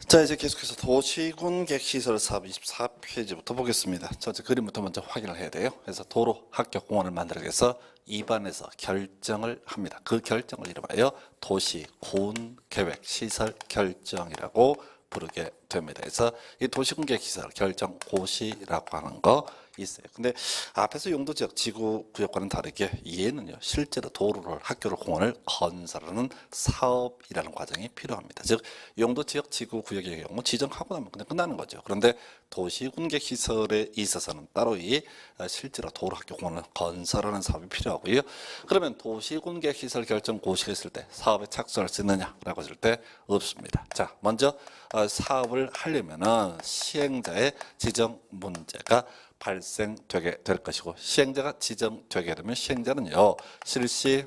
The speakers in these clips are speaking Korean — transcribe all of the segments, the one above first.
자, 이제 계속해서 도시군객시설 사업 24페이지부터 보겠습니다. 전체 그림부터 먼저 확인을 해야 돼요. 그래서 도로, 학교, 공원을 만들기 위해서 입안에서 결정을 합니다. 그 결정을 이름하여 도시군계획시설 결정이라고 부르게 됩니다. 그래서 이 도시군계획시설 결정 고시라고 하는 거 있어요. 근데 앞에서 용도지역 지구구역과는 다르게 얘는요, 실제로 도로를, 학교를, 공원을 건설하는 사업이라는 과정이 필요합니다. 즉 용도지역 지구구역의 경우 지정하고 나면 그냥 끝나는 거죠. 그런데 도시군객시설에 있어서는 따로 이 실제로 도로, 학교, 공원을 건설하는 사업이 필요하고요. 그러면 도시군객시설 결정 고시가 있을 때 사업에 착수할 수 있느냐라고 했을 때 없습니다. 자, 먼저 사업을 하려면은 시행자의 지정 문제가 발생되게 될 것이고, 시행자가 지정되게 되면 시행자는요, 실시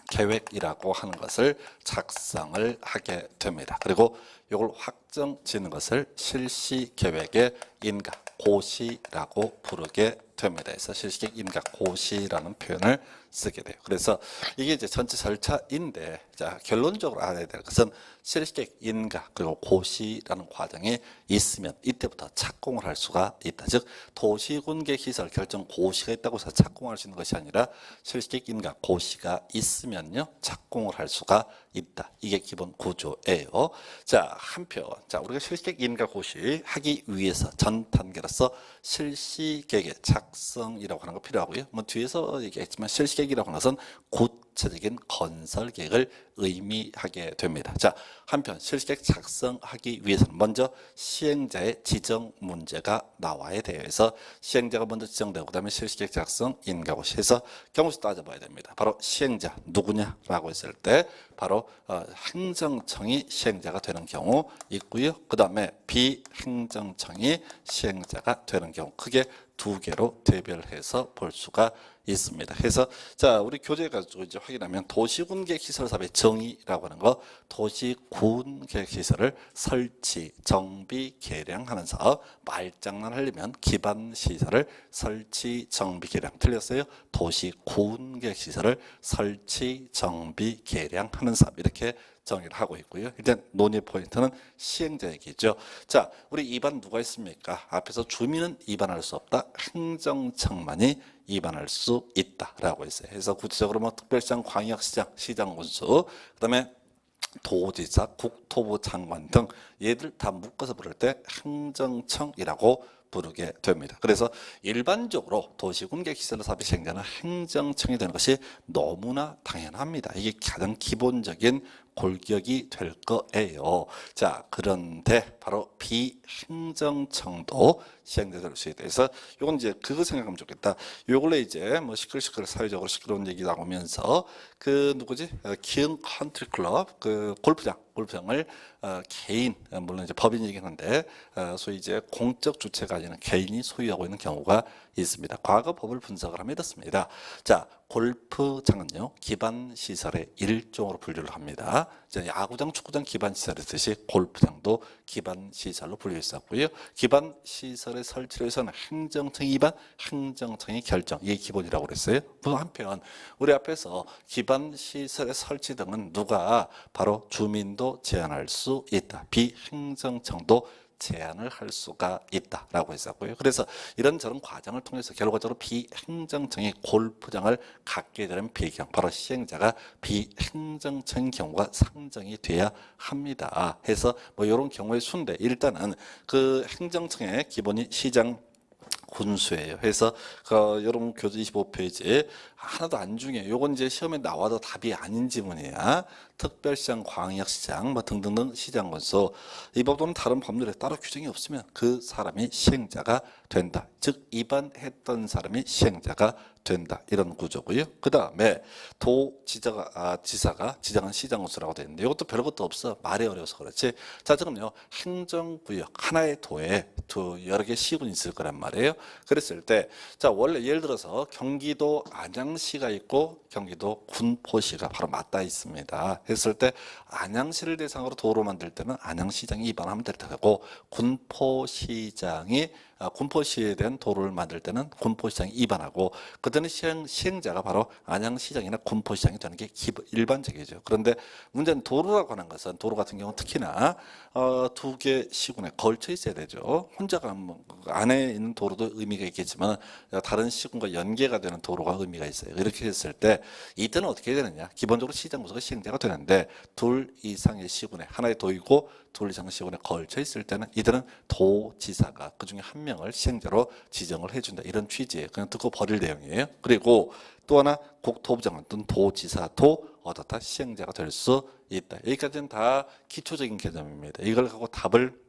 계획이라고 하는 것을 작성을 하게 됩니다. 그리고 이걸 확정 짓는 것을 실시 계획의 인가 고시라고 부르게 됩니다. 그래서 실시계획 인가 고시라는 표현을 쓰게 돼요. 그래서 이게 이제 전체 절차인데, 자, 결론적으로 알아야 될 것은 실시계획 인가 그리고 고시라는 과정이 있으면 이때부터 착공을 할 수가 있다. 즉 도시군계시설 결정 고시가 있다고 해서 착공할 수 있는 것이 아니라 실시계획 인가 고시가 있으면요 착공을 할 수가 있다. 이게 기본 구조예요. 자, 한편 우리가 실시계획 인가 고시 하기 위해서 전 단계로서 실시계획의 작성이라고 하는 거 필요하고요. 뭐 뒤에서 얘기했지만 실시계획이라고 하는 것은 구체적인 건설 계획을 의미하게 됩니다. 자, 한편 실시계획 작성하기 위해서는 먼저 시행자의 지정 문제가 나와야 돼요. 그래서 시행자가 먼저 지정되고 그다음에 실시계획 작성 인가고시 해서 경우수 따져봐야 됩니다. 바로 시행자 누구냐라고 했을 때 바로 행정청이 시행자가 되는 경우 있고요. 그다음에 비행정청이 시행자가 되는 경우 크게 두 개로 대별해서 볼 수가 있습니다. 그래서 자, 우리 교재 가지고 이제 확인하면 도시군계획시설 사업의 정의라고 하는 거, 도시군계획시설을 설치, 정비, 개량하는 사업. 말장난 하려면 기반시설을 설치, 정비, 개량. 틀렸어요? 도시군계획시설을 설치, 정비, 개량하는 사업. 이렇게 정의를 하고 있고요. 일단 논의 포인트는 시행자 얘기죠. 자, 우리 입안 누가 있습니까? 앞에서 주민은 입안할 수 없다. 행정청만이 입안할 수 있다라고 했어요. 그래서 구체적으로 뭐 특별시장, 광역시장, 시장 군수, 그다음에 도지사, 국토부 장관 등 얘들 다 묶어서 부를 때 행정청이라고 부르게 됩니다. 그래서 일반적으로 도시군계획시설 사업의 시행자는 행정청이 되는 것이 너무나 당연합니다. 이게 가장 기본적인 골격이 될 거예요. 자, 그런데 바로 비행정청도 시행자 될 수 있다. 그래서 이건 이제 그거 생각하면 좋겠다. 요 근래 이제 뭐 시끌시끌 사회적으로 시끄러운 얘기 나오면서 그 누구지? 기흥 컨트리 클럽 그 골프장을 개인, 물론 이제 법인이긴 한데 소위 이제 공적 주체가 아니라 개인이 소유하고 있는 경우가 있습니다. 과거 법을 분석을 하면 이렇습니다. 자, 골프장은요 기반시설의 일종으로 분류를 합니다. 야구장, 축구장 기반시설의 뜻이 골프장도 기반시설로 분류했었고요. 기반시설의 설치를 위해서는 행정청이 입안, 행정청이 결정, 이게 기본이라고 그랬어요. 한편 우리 앞에서 기반시설의 설치 등은 누가 바로 주민도 제한할 수 있다. 비행정청도 제한을 할 수가 있다라고 했었고요. 그래서 이런저런 과정을 통해서 결과적으로 비행정청이 골프장을 갖게 되는 배경, 바로 시행자가 비행정청인 경우가 상정이 돼야 합니다. 해서 뭐 이런 경우의 순대, 일단은 그 행정청의 기본이 시장 군수예요. 그래서 여러분 교재 25페이지에 하나도 안 중요해요. 요건 이제 시험에 나와도 답이 아닌 지문이야. 특별시장, 광역시장 뭐 등등등 시장 군수. 이 법도는 다른 법률에 따로 규정이 없으면 그 사람이 시행자가 된다. 즉 입안했던 사람이 시행자가 된다. 이런 구조고요. 그 다음에 지사가 지정한 시장 군수라고 되어 있는데 이것도 별것도 없어. 말이 어려워서 그렇지. 자, 지금요 행정구역 하나의 도에 여러 개 시군이 있을 거란 말이에요. 그랬을 때 자, 원래 예를 들어서 경기도 안양시가 있고 경기도 군포시가 바로 맞닿아 있습니다. 했을 때 안양시를 대상으로 도로 만들 때는 안양시장이 입안하면 될 테고 군포시장이 군포시에 대한 도로를 만들 때는 군포시장이 입안하고 그때는 시행자가 바로 안양시장이나 군포시장이 되는 게 일반적이죠. 그런데 문제는 도로라고 하는 것은 도로 같은 경우는 특히나 두 개 시군에 걸쳐 있어야 되죠. 혼자가 안에 있는 도로도 의미가 있겠지만 다른 시군과 연계가 되는 도로가 의미가 있어요. 이렇게 했을 때 이때는 어떻게 해야 되느냐? 기본적으로 시장 구조가 시행자가 되는데 둘 이상의 시군에 하나의 도이고 둘 이상의 시군에 걸쳐 있을 때는 이들은 도지사가 그 중에 한 명을 시행자로 지정을 해준다. 이런 취지예요. 그냥 듣고 버릴 내용이에요. 그리고 또 하나 국토부 장관 또는 도지사도 어떻다 시행자가 될 수 있다. 여기까지는 다 기초적인 개념입니다. 이걸 갖고 답을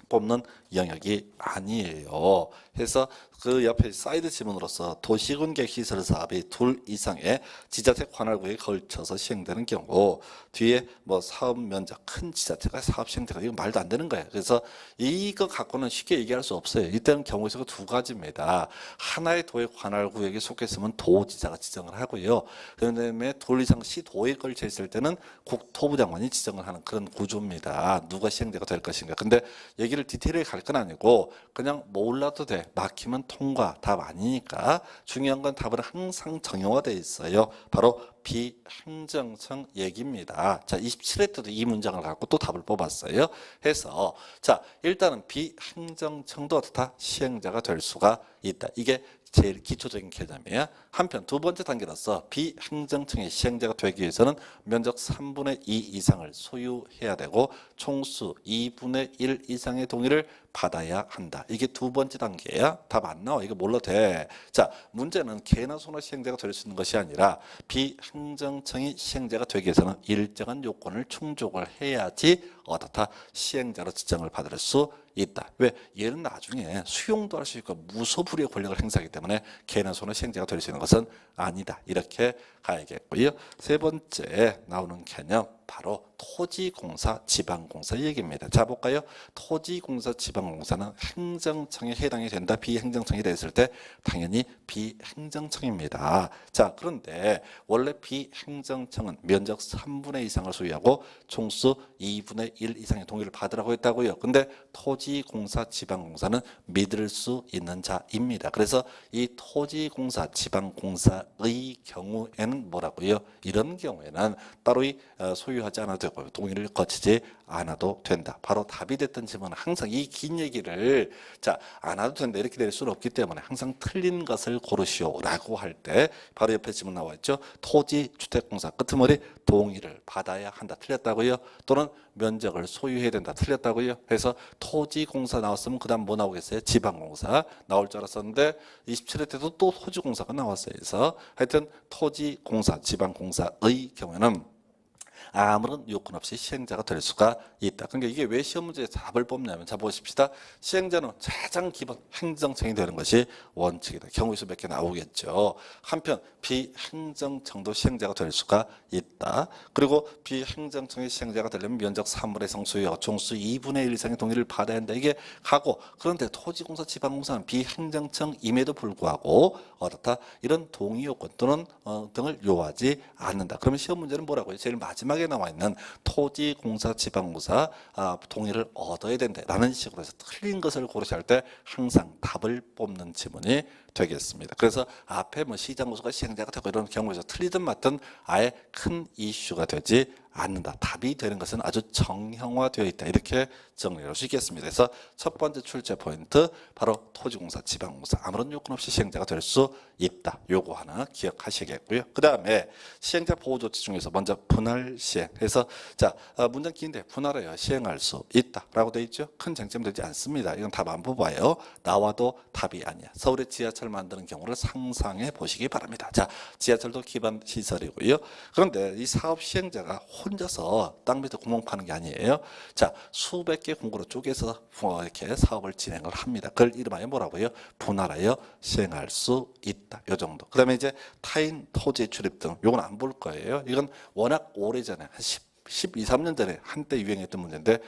뽑는 영역이 아니에요. 해서 그 옆에 사이드 지문으로서 도시군계 시설 사업이 둘 이상의 지자체 관할구에 걸쳐서 시행되는 경우 뒤에 뭐 사업 면적 큰 지자체가 사업 시행되고 이거 말도 안 되는 거예요. 그래서 이거 갖고는 쉽게 얘기할 수 없어요. 이때는 경우에서 두 가지입니다. 하나의 도의 관할구역에 속했으면 도지사가 지정을 하고요. 그다음에 둘 이상 시도에 걸쳐 있을 때는 국토부 장관이 지정을 하는 그런 구조입니다. 누가 시행자가 될 것인가. 근데 얘기를 디테일하게 갈 건 아니고 그냥 몰라도 돼. 막히면 통과 답 아니니까 중요한 건 답은 항상 정형화되어 있어요. 바로 비행정청 얘기입니다. 자, 27회 때도 이 문장을 갖고 또 답을 뽑았어요. 해서 자, 일단은 비행정청도 어떻다? 시행자가 될 수가 있다. 이게 제일 기초적인 개념이에요. 한편 두 번째 단계로서 비행정청의 시행자가 되기 위해서는 면적 3분의 2 이상을 소유해야 되고 총수 2분의 1 이상의 동의를 받아야 한다. 이게 두 번째 단계야. 답 안 나와. 이거 몰라도 돼. 자, 문제는 개나 소나 시행자가 될 수 있는 것이 아니라 비행정청이 시행자가 되기 위해서는 일정한 요건을 충족을 해야지 어떻다 시행자로 지정을 받을 수 있다. 왜? 얘는 나중에 수용도 할 수 있고 무소불위의 권력을 행사하기 때문에 개나 소나 시행자가 될 수 있는 것은 아니다. 이렇게 가야겠고요. 세 번째 나오는 개념 바로 토지공사 지방공사 얘기입니다. 자, 볼까요? 토지공사 지방공사는 행정청에 해당이 된다. 비행정청이 됐을 때 당연히 비행정청입니다. 자, 그런데 원래 비행정청은 면적 3분의 2 이상을 소유하고 총수 2분의 1 이상의 동의를 받으라고 했다고요. 근데 토지공사 지방공사는 믿을 수 있는 자입니다. 그래서 이 토지공사 지방공사의 경우에는 뭐라고요? 이런 경우에는 따로 소유하지 않아도 되고 동의를 거치지 않아도 된다. 바로 답이 됐던 질문은 항상 이 긴 얘기를 자, 안 해도 된다 이렇게 될 수는 없기 때문에 항상 틀린 것을 고르시오라고 할 때 바로 옆에 질문 나와 있죠. 토지주택공사 끄트머리 동의를 받아야 한다. 틀렸다고요? 또는 면적을 소유해야 된다. 틀렸다고요? 그래서 토지공사 나왔으면 그 다음 뭐 나오겠어요? 지방공사 나올 줄 알았었는데 27회 때도 또 토지공사가 나왔어요. 그래서 하여튼 토지공사, 지방공사의 경우에는 아무런 요건 없이 시행자가 될 수가 있다. 그러니까 이게 왜 시험 문제에 답을 뽑냐면 자 보십시다. 시행자는 가장 기본 행정청이 되는 것이 원칙이다. 경우에서 몇 개 나오겠죠. 한편 비행정청도 시행자가 될 수가 있다. 그리고 비행정청이 시행자가 되려면 면적 3분의 1 이상 소유하고 총수 2분의 1 이상의 동의를 받아야 한다. 이게 가고 그런데 토지공사 지방공사는 비행정청임에도 불구하고 어떻다? 이런 동의 요건 또는 등을 요하지 않는다. 그러면 시험 문제는 뭐라고요? 제일 마지막에 나와 있는 토지공사 지방공사 동의를 얻어야 된다라는 식으로 해서 틀린 것을 고르셔야 할 때 항상 답을 뽑는 지문이 되겠습니다. 그래서 앞에 뭐 시장구조가 시행자가 되고 이런 경우에서 틀리든 맞든 아예 큰 이슈가 되지 않는다. 답이 되는 것은 아주 정형화되어 있다. 이렇게 정리할 수 있겠습니다. 그래서 첫 번째 출제 포인트 바로 토지공사, 지방공사 아무런 요건 없이 시행자가 될 수 있다. 요거 하나 기억하시겠고요. 그 다음에 시행자 보호조치 중에서 먼저 분할 시행. 그래서 자 문장 긴데 분할하여 시행할 수 있다라고 되어 있죠. 큰 쟁점 되지 않습니다. 이건 답 안 뽑아요. 나와도 답이 아니야. 서울의 지하철 만드는 경우를 상상해 보시기 바랍니다. 자, 지하철도 기반 시설이고요. 그런데 이 사업 시행자가 혼자서 땅 밑에 구멍 파는 게 아니에요. 자, 수백 개 공구로 쪼개서 이렇게 사업을 진행을 합니다. 그걸 이름하여 뭐라고요? 분할하여 시행할 수 있다. 요 정도. 그다음에 이제 타인 토지 출입 등 요건 안 볼 거예요. 이건 워낙 오래전에 한 12, 3년 전에 한때 유행했던 문제인데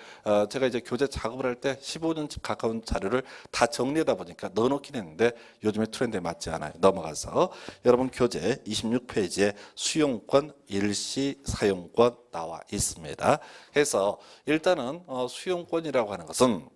제가 이제 교재 작업을 할 때 15년 가까운 자료를 다 정리하다 보니까 넣어놓긴 했는데 요즘에 트렌드에 맞지 않아요. 넘어가서 여러분 교재 26페이지에 수용권, 일시 사용권 나와 있습니다. 그래서 일단은 수용권이라고 하는 것은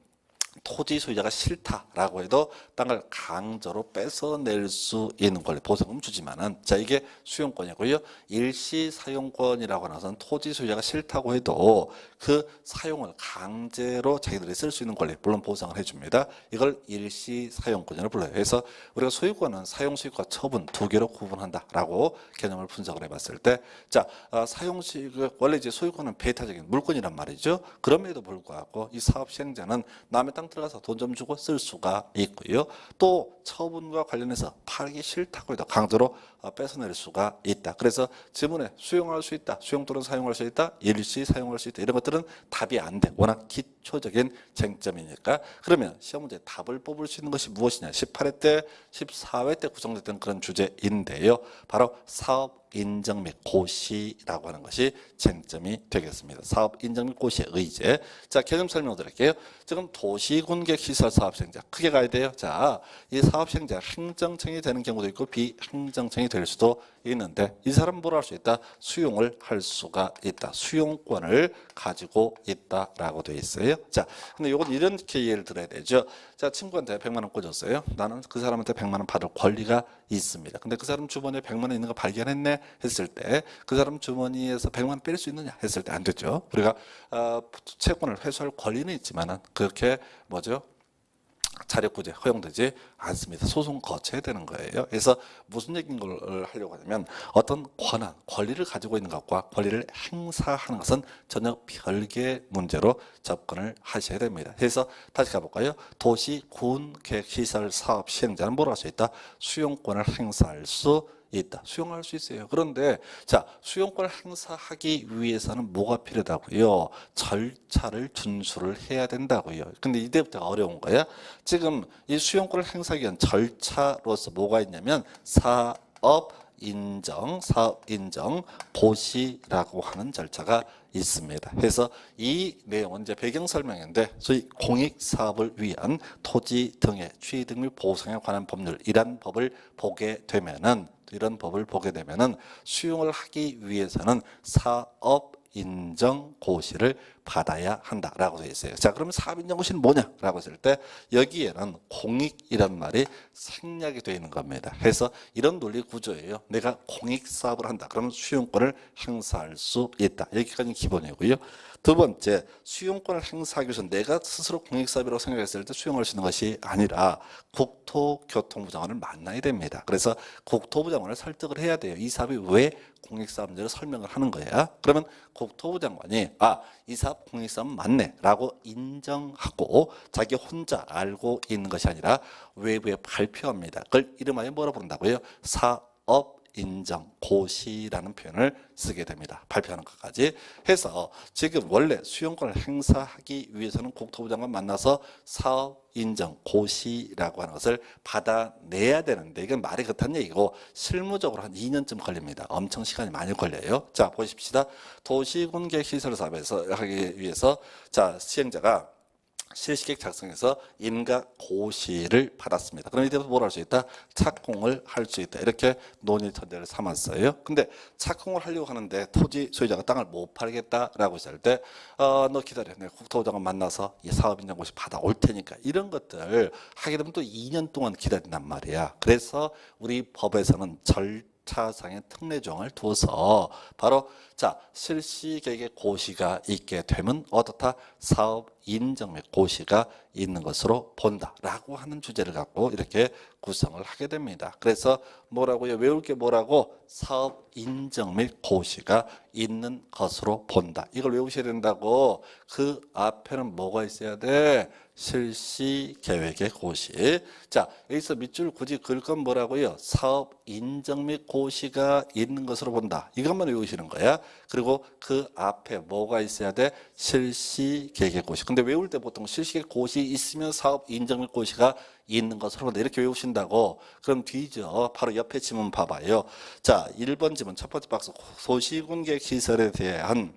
토지 소유자가 싫다라고 해도 땅을 강제로 뺏어낼 수 있는 권리, 보상금 주지만은 자 이게 수용권이고요. 일시 사용권이라고 하는 것은 토지 소유자가 싫다고 해도 그 사용을 강제로 자기들이 쓸 수 있는 권리, 물론 보상을 해줍니다. 이걸 일시 사용권이라고 불러요. 그래서 우리가 소유권은 사용 수익과 처분 두 개로 구분한다라고 개념을 분석을 해봤을 때, 자 사용 수익 원래 이제 소유권은 배타적인 물건이란 말이죠. 그럼에도 불구하고 이 사업 시행자는 남의 땅 들어가서 돈 좀 주고 쓸 수가 있고요. 또 처분과 관련해서 팔기 싫다고 해도 강제로 뺏어낼 수가 있다. 그래서 지문에 수용할 수 있다, 수용 또는 사용할 수 있다, 일시 사용할 수 있다, 이런 것들은 답이 안 돼. 워낙 기초적인 쟁점이니까. 그러면 시험 문제 답을 뽑을 수 있는 것이 무엇이냐? 18회 때, 14회 때 구성됐던 그런 주제인데요. 바로 사업 인정 및 고시라고 하는 것이 쟁점이 되겠습니다. 사업 인정 및 고시의 의제. 자, 개념 설명드릴게요. 지금 도시군객시설 사업시행자 크게 가야 돼요. 자, 이 사업시행자 행정청이 되는 경우도 있고 비행정청이 될 수도 있는데 이 사람은 뭘 할 수 있다? 수용을 할 수가 있다. 수용권을 가지고 있다라고 되어 있어요. 자, 근데 이건 이렇게 이해를 들어야 되죠. 자, 친구한테 100만 원 꽂았어요. 나는 그 사람한테 100만 원 받을 권리가 있습니다. 근데 그 사람 주머니에 100만 원 있는 거 발견했네 했을 때 그 사람 주머니에서 100만 원 뺄 수 있느냐 했을 때 안 되죠. 우리가 채권을 회수할 권리는 있지만은 그렇게 뭐죠? 자력구제 허용되지 않습니다. 소송 거쳐야 되는 거예요. 그래서 무슨 얘기인 걸 하려고 하냐면 어떤 권한, 권리를 가지고 있는 것과 권리를 행사하는 것은 전혀 별개의 문제로 접근을 하셔야 됩니다. 그래서 다시 가볼까요? 도시, 군, 계획, 시설, 사업 시행자는 뭘 할 수 있다? 수용권을 행사할 수 있다. 수용할 수 있어요. 그런데 자, 수용권을 행사하기 위해서는 뭐가 필요하다고요? 절차를 준수를 해야 된다고요. 근데 이때부터가 어려운 거야. 지금 이 수용권을 행사하기 위한 절차로서 뭐가 있냐면 사업 인정, 고시라고 하는 절차가 있습니다. 그래서 이 내용은 이제 배경 설명인데 소위 공익 사업을 위한 토지 등의 취득 및 보상에 관한 법률 이란 법을 보게 되면은 이런 법을 보게 되면은 수용을 하기 위해서는 사업 인정 고시를 받아야 한다라고 되어 있어요. 자, 그러면 사업 인정 고시는 뭐냐라고 했을 때 여기에는 공익이란 말이 생략이 되어 있는 겁니다. 그래서 이런 논리 구조예요. 내가 공익 사업을 한다. 그러면 수용권을 행사할 수 있다. 여기까지 기본이고요. 두 번째, 수용권을 행사하기 위해서 내가 스스로 공익 사업이라고 생각했을 때 수용할 수 있는 것이 아니라 국토교통부 장관을 만나야 됩니다. 그래서 국토부 장관을 설득을 해야 돼요. 이 사업이 왜 공익사업인지를 설명을 하는 거야. 그러면 국토부 장관이 이 사업 공익사업 맞네 라고 인정하고 자기 혼자 알고 있는 것이 아니라 외부에 발표합니다. 그걸 이름하여 뭐라 부른다고요? 사업 인정 고시라는 표현을 쓰게 됩니다. 발표하는 것까지 해서 지금 원래 수용권을 행사하기 위해서는 국토부 장관 만나서 사업 인정 고시라고 하는 것을 받아내야 되는데 이건 말이 그렇다는 얘기고 실무적으로 한 2년쯤 걸립니다. 엄청 시간이 많이 걸려요. 자, 보십시다. 도시군계 시설 사업에서 하기 위해서 자, 시행자가 실시계획 작성해서 인가 고시를 받았습니다. 그럼 이때부터 뭘 할 수 있다? 착공을 할 수 있다. 이렇게 논의 전제를 삼았어요. 근데 착공을 하려고 하는데 토지 소유자가 땅을 못 팔겠다라고 했을 때 너 기다려. 내가 국토부장관 만나서 이 사업 인정 고시 받아올 테니까 이런 것들 하게 되면 또 2년 동안 기다린단 말이야. 그래서 우리 법에서는 절차상의 특례 조항을 둬서 바로 자 실시계획의 고시가 있게 되면 어떻다? 사업 인정 및 고시가 있는 것으로 본다라고 하는 주제를 갖고 이렇게 구성을 하게 됩니다. 그래서 뭐라고요? 외울 게 뭐라고? 사업 인정 및 고시가 있는 것으로 본다. 이걸 외우셔야 된다고. 그 앞에는 뭐가 있어야 돼? 실시 계획의 고시. 자, 여기서 밑줄 굳이 그을 건 뭐라고요? 사업 인정 및 고시가 있는 것으로 본다. 이것만 외우시는 거야. 그리고 그 앞에 뭐가 있어야 돼? 실시 계획의 고시. 근데 외울 때 보통 실시 계획 고시 있으면 사업 인정 및 고시가 있는 것으로 본다. 이렇게 외우신다고. 그럼 뒤죠. 바로 옆에 지문 봐봐요. 자, 1번 지문 첫 번째 박스 도시군계획 시설에 대한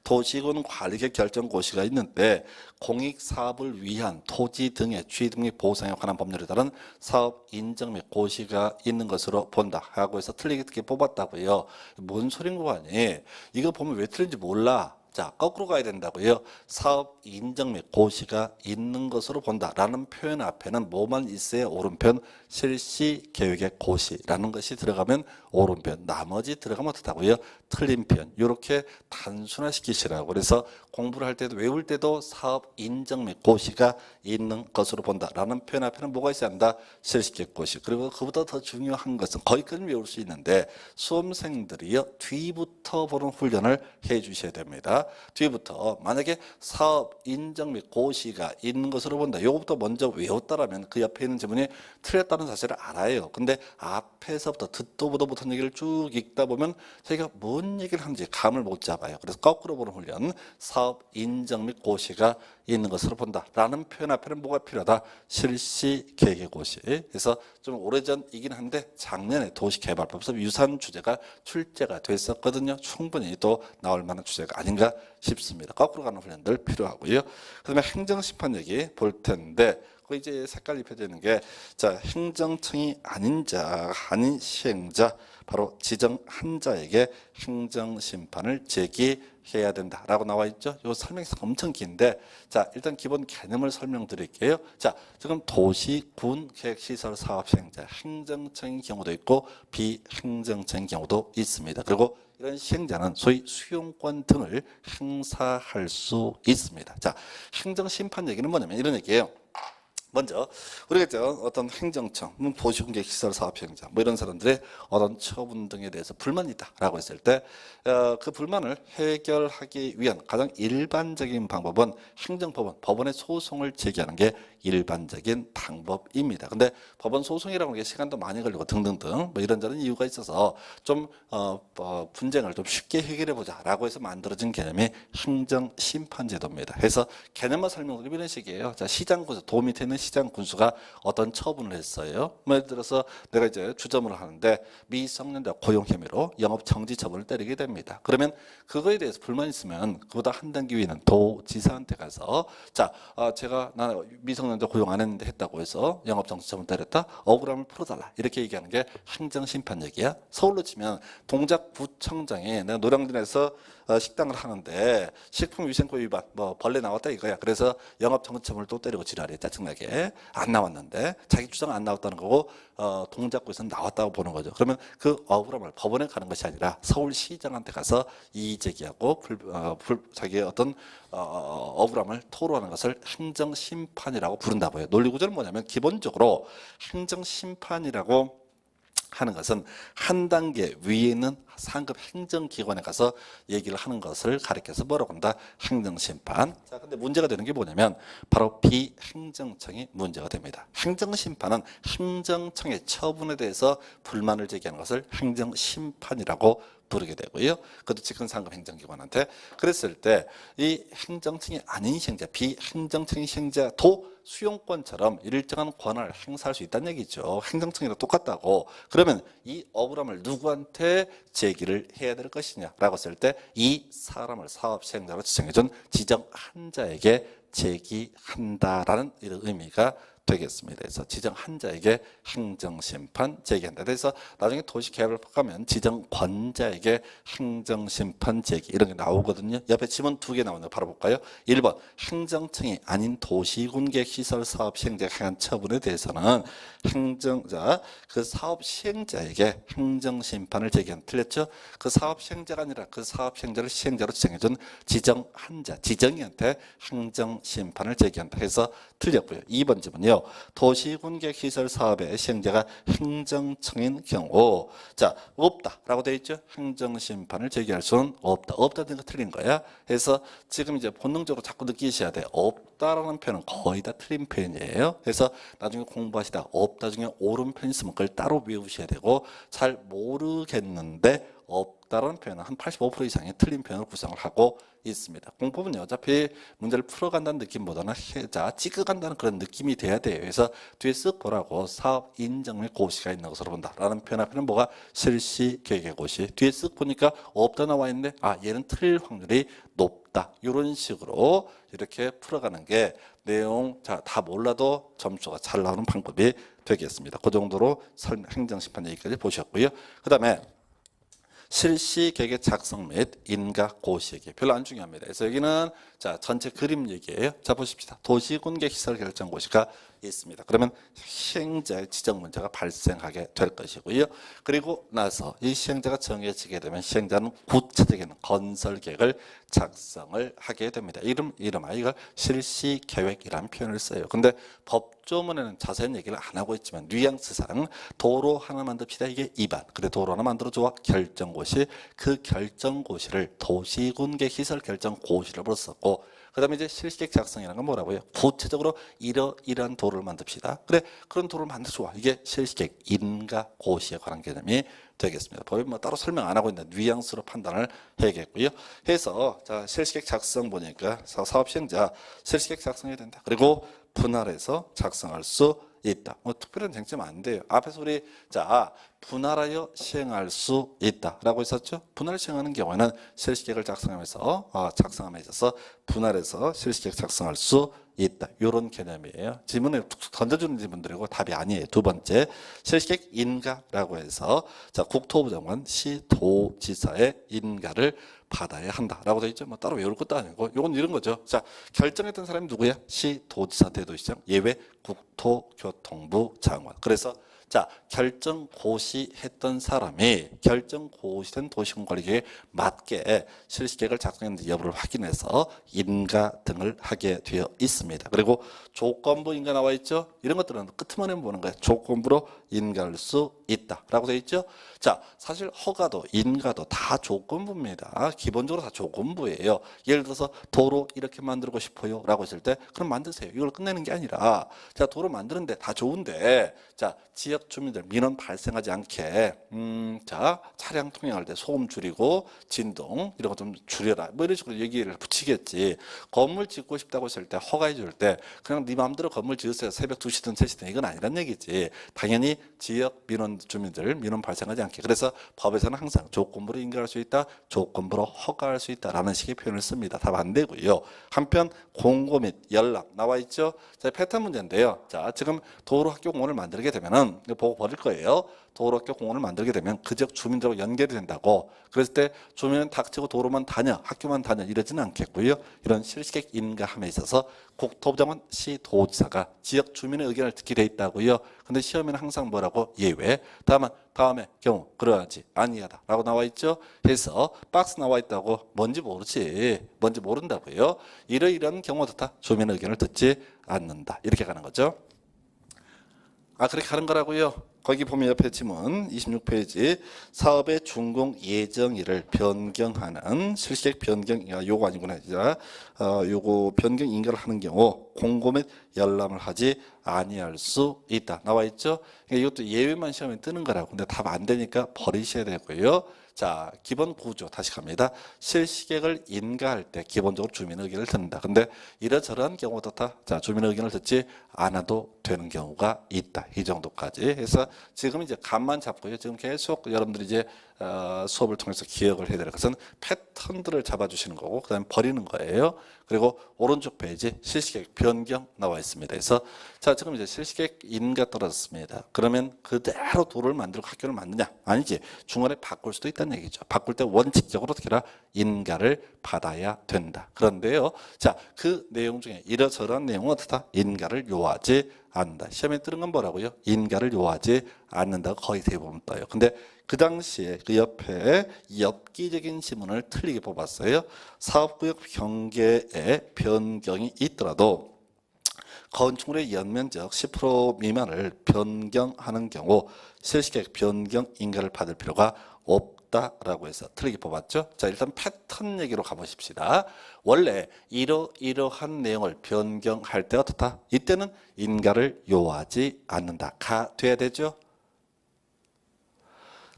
도시군 관리계 결정고시가 있는데 공익사업을 위한 토지 등의 취득 및 보상에 관한 법률에 따른 사업 인정 및 고시가 있는 것으로 본다 하고 해서 틀리게 뽑았다고요. 뭔 소린 거 아니? 이거 보면 왜 틀린지 몰라. 자, 거꾸로 가야 된다고요. 사업 인정 및 고시가 있는 것으로 본다라는 표현 앞에는 뭐만 있어야 오른편 실시 계획의 고시라는 것이 들어가면 오른편, 나머지 들어가면 어떻다고요? 틀린 편. 이렇게 단순화시키시라고. 그래서 공부를 할 때도 외울 때도 사업 인정 및 고시가 있는 것으로 본다라는 표현 앞에는 뭐가 있어야 한다? 실시 계획 고시. 그리고 그보다 더 중요한 것은 거기까지 외울 수 있는데 수험생들이요 뒤부터 보는 훈련을 해 주셔야 됩니다. 뒤부터 만약에 사업 인정 및 고시가 있는 것으로 본다. 이거부터 먼저 외웠다라면 그 옆에 있는 지문이 틀렸다는 사실을 알아요. 근데 앞에서부터 듣도 보도 못한 얘기를 쭉 읽다 보면 저희가 뭔 얘기를 하는지 감을 못 잡아요. 그래서 거꾸로 보는 훈련, 사업 인정 및 고시가 있는 것으로 본다라는 표현 앞에는 뭐가 필요하다? 실시 계획의 고시. 그래서 좀 오래전이긴 한데 작년에 도시개발법에서 유사한 주제가 출제가 됐었거든요. 충분히 또 나올 만한 주제가 아닌가 싶습니다. 거꾸로 가는 훈련들 필요하고요. 그다음에 행정심판 얘기 볼 텐데 그 이제 색깔 입혀져 있는 게 자 행정청이 아닌 자, 아닌 시행자 바로 지정한 자에게 행정심판을 제기해야 된다라고 나와 있죠. 이 설명이 엄청 긴데 자 일단 기본 개념을 설명드릴게요. 자 지금 도시, 군, 계획시설 사업 시행자 행정청인 경우도 있고 비행정청인 경우도 있습니다. 그리고 이런 시행자는 소위 수용권 등을 행사할 수 있습니다. 자 행정심판 얘기는 뭐냐면 이런 얘기예요. 먼저 우리가 이제 어떤 행정청, 도시공개시설 사업시행자 뭐 이런 사람들의 어떤 처분 등에 대해서 불만이 있다라고 했을 때 그 불만을 해결하기 위한 가장 일반적인 방법은 행정법원, 법원에 소송을 제기하는 게 일반적인 방법입니다. 근데 법원 소송이라고 하는 게 시간도 많이 걸리고 등등등 뭐 이런저런 이유가 있어서 좀 분쟁을 좀 쉽게 해결해 보자라고 해서 만들어진 개념이 행정심판제도입니다. 그래서 개념만 설명드리면 이런 식이에요. 자 시장군수, 도 밑에 있는 시장 군수가 어떤 처분을 했어요. 예를 들어서 내가 이제 주점을 하는데 미성년자 고용 혐의로 영업 정지 처분을 때리게 됩니다. 그러면 그거에 대해서 불만이 있으면 그보다 한 단계 위에는 도지사한테 가서 자 제가 나 미성년자 고용 안 했는데 했다고 해서 영업 정지 처분 때렸다. 억울함을 풀어달라. 이렇게 얘기하는 게 행정심판 얘기야. 서울로 치면 동작구청장이 내가 노량진에서 식당을 하는데 식품위생법 위반 뭐 벌레 나왔다 이거야. 그래서 영업 정지 처분을 또 때리고 지랄해. 짜증나게 안 나왔는데 자기 주장 안 나왔다는 거고 동작구에서는 나왔다고 보는 거죠. 그러면 그 억울함을 법원에 가는 것이 아니라 서울시장한테 가서 이의 제기하고 자기의 어떤 억울함을 토로하는 것을 행정심판이라고 부른다고 해요. 논리구조는 뭐냐면 기본적으로 행정심판이라고 하는 것은 한 단계 위에 있는 상급 행정기관에 가서 얘기를 하는 것을 가리켜서 뭐라고 한다? 행정심판. 자, 근데 문제가 되는 게 뭐냐면 바로 비행정청이 문제가 됩니다. 행정심판은 행정청의 처분에 대해서 불만을 제기하는 것을 행정심판이라고 부르게 되고요. 그것도 직권 상급 행정기관한테 그랬을 때 이 행정청이 아닌 시행자, 비행정청의 시행자도 수용권처럼 일정한 권한을 행사할 수 있다는 얘기죠. 행정청이랑 똑같다고. 그러면 이 억울함을 누구한테 제기를 해야 될 것이냐라고 했을 때 이 사람을 사업 시행자로 지정해준 지정한 자에게 제기한다라는 이런 의미가 되겠습니다. 그래서 지정한 자에게 행정심판 제기한다. 그래서 나중에 도시개발법 가면 지정권자에게 행정심판 제기 이런 게 나오거든요. 옆에 지문 2개 나오는데 바로 볼까요? 1번 행정청이 아닌 도시군계시설 사업 시행자가 행한 처분에 대해서는 행정자 그 사업 시행자에게 행정심판을 제기한. 틀렸죠? 그 사업 시행자가 아니라 그 사업 시행자를 시행자로 지정해준 지정한 자, 지정이한테 행정심판을 제기한다. 해서 틀렸고요. 2번 지문이요. 도시군계시설 사업의 시행자가 행정청인 경우 자 없다라고 되어 있죠. 행정심판을 제기할 수는 없다. 없다는 거 틀린 거야. 그래서 지금 이제 본능적으로 자꾸 느끼셔야 돼. 없다라는 표현은 거의 다 틀린 표현이에요. 그래서 나중에 공부하시다 없다 중에 옳은 표현 있으면 그걸 따로 외우셔야 되고 잘 모르겠는데 없다라는 표현은 한 85% 이상의 틀린 표현을 구성을 하고 있습니다. 공법은 어차피 문제를 풀어간다는 느낌보다는 해자 찍어간다는 그런 느낌이 돼야 돼요. 그래서 뒤에 쓱 보라고 사업 인정 및 고시가 있는 것으로 본다라는 표현 앞에는 뭐가 실시 계획의 고시. 뒤에 쓱 보니까 없다 나와 있는데 얘는 틀릴 확률이 높다. 이런 식으로 이렇게 풀어가는 게 내용 다 몰라도 점수가 잘 나오는 방법이 되겠습니다. 그 정도로 행정심판 얘기까지 보셨고요. 그 다음에 실시 계획의 작성 및 인가 고시 얘기 별로 안 중요합니다. 그래서 여기는 전체 그림 얘기예요. 자 보십시다. 도시군계 시설 결정 고시가 있습니다. 그러면 시행자의 지정 문제가 발생하게 될 것이고요. 그리고 나서 이 시행자가 정해지게 되면 시행자는 구체적인 건설 계획을 작성을 하게 됩니다. 이걸 실시 계획이라는 표현을 써요. 근데 법조문에는 자세한 얘기를 안 하고 있지만 뉘앙스상 도로 하나 만듭시다. 이게 입안. 그래 도로 하나 만들어줘. 결정고시. 그 결정고시를 도시군계 시설 결정고시를 불렀었고 그 다음에 이제 실시계획 작성이라는 건 뭐라고요? 구체적으로 이러이러한 도로를 만듭시다. 그래, 그런 도로를 만들어. 이게 실시계획 인가 고시에 관한 개념이 되겠습니다. 법이 뭐 따로 설명 안 하고 있는데 뉘앙스로 판단을 해야겠고요. 해서 실시계획 작성 보니까 사업 시행자 실시계획 작성해야 된다. 그리고 분할해서 작성할 수 있다. 뭐 특별한 쟁점 안 돼요. 앞에서 우리 분할하여 시행할 수 있다라고 했었죠. 분할 시행하는 경우에는 실시계획을 작성함에 있어서 분할해서 실시계획 작성할 수 있다. 이런 개념이에요. 질문을 툭툭 던져주는 질문들이고 답이 아니에요. 두 번째 실시계획 인가라고 해서 국토부 장관 시도지사의 인가를 받아야 한다라고 되어 있죠. 뭐 따로 외울 것도 아니고 이건 이런 거죠. 결정했던 사람이 누구야? 시도지사 대도시장 예외 국토교통부 장관. 그래서 결정 고시했던 사람이 결정 고시된 도시군관리계획에 맞게 실시계획을 작성했는지 여부를 확인해서 인가 등을 하게 되어 있습니다. 그리고 조건부 인가 나와 있죠. 이런 것들은 끝머리만 보는 거예요. 조건부로 인가할 수 있다라고 되어 있죠. 사실 허가도 인가도 다 조건부입니다. 기본적으로 다 조건부예요. 예를 들어서 도로 이렇게 만들고 싶어요 라고 했을 때 그럼 만드세요. 이걸 끝내는 게 아니라 도로 만드는데 다 좋은데 지역 주민들 민원 발생하지 않게 차량 통행할 때 소음 줄이고 진동 이런 거 좀 줄여라 뭐 이런 식으로 얘기를 붙이겠지. 건물 짓고 싶다고 했을 때 허가해 줄 때 그냥 네 마음대로 건물 지으세요. 새벽 2시든 3시든 이건 아니란 얘기지. 당연히 지역 민원 주민들 민원 발생하지 않게. 그래서 법에서는 항상 조건부로 인가할 수 있다. 조건부로 허가할 수 있다라는 식의 표현을 씁니다. 답 안 되고요. 한편 공고 및 연락 나와 있죠. 패턴 문제인데요. 지금 도로 학교 공원을 만들게 되면은 보고 버릴 거예요. 도로학교 공원을 만들게 되면 그 지역 주민들하고 연결이 된다고. 그랬을 때 주민은 닥치고 도로만 다녀 학교만 다녀 이러지는 않겠고요. 이런 실시계획 인가함에 있어서 국토부 장관 시도지사가 지역 주민의 의견을 듣게 돼 있다고요. 근데 시험에는 항상 뭐라고? 예외. 다음에 경우 그러하지 아니하다라고 나와 있죠. 해서 박스 나와 있다고 뭔지 모르지. 뭔지 모른다고요. 이러이러한 경우도 다 주민의 의견을 듣지 않는다. 이렇게 가는 거죠. 그렇게 가는 거라고요. 거기 보면 옆에 지문 26페이지 사업의 준공 예정일을 변경하는 실시계획 변경 요거 아니구나. 요거 변경 인가를 하는 경우 공고 및 열람을 하지 아니할 수 있다. 나와 있죠. 이것도 예외만 시험에 뜨는 거라고. 근데 답 안 되니까 버리셔야 되고요. 기본 구조 다시 갑니다. 실시계획을 인가할 때 기본적으로 주민의 의견을 듣는다. 근데 이러저러한 경우도 다 주민의 의견을 듣지 않아도 되는 경우가 있다. 이 정도까지 해서 지금 이제 감만 잡고요. 지금 계속 여러분들이 이제 수업을 통해서 기억을 해야 될 것은 패턴들을 잡아주시는 거고 그 다음에 버리는 거예요. 그리고 오른쪽 페이지 실시계획 변경 나와 있습니다. 그래서 지금 이제 실시계획 인가 떨어졌습니다. 그러면 그대로 도로를 만들고 학교를 만드냐? 아니지. 중간에 바꿀 수도 있다는 얘기죠. 바꿀 때 원칙적으로 어떻게 해라? 인가를 받아야 된다. 그런데요. 그 내용 중에 이러저러한 내용은 어떻다? 인가를 요하지 않는다. 시험에 뜨는 건 뭐라고요? 인가를 요하지 않는다고 거의 대부분 떠요. 근데 그 당시에 그 옆에 엽기적인 지문을 틀리게 뽑았어요. 사업구역 경계에 변경이 있더라도 건축물의 연면적 10% 미만을 변경하는 경우 실시계획 변경 인가를 받을 필요가 없다라고 해서 틀리게 뽑았죠. 일단 패턴 얘기로 가보십시다. 원래 이러한 내용을 변경할 때 어떻다? 이때는 인가를 요하지 않는다. 가 돼야 되죠.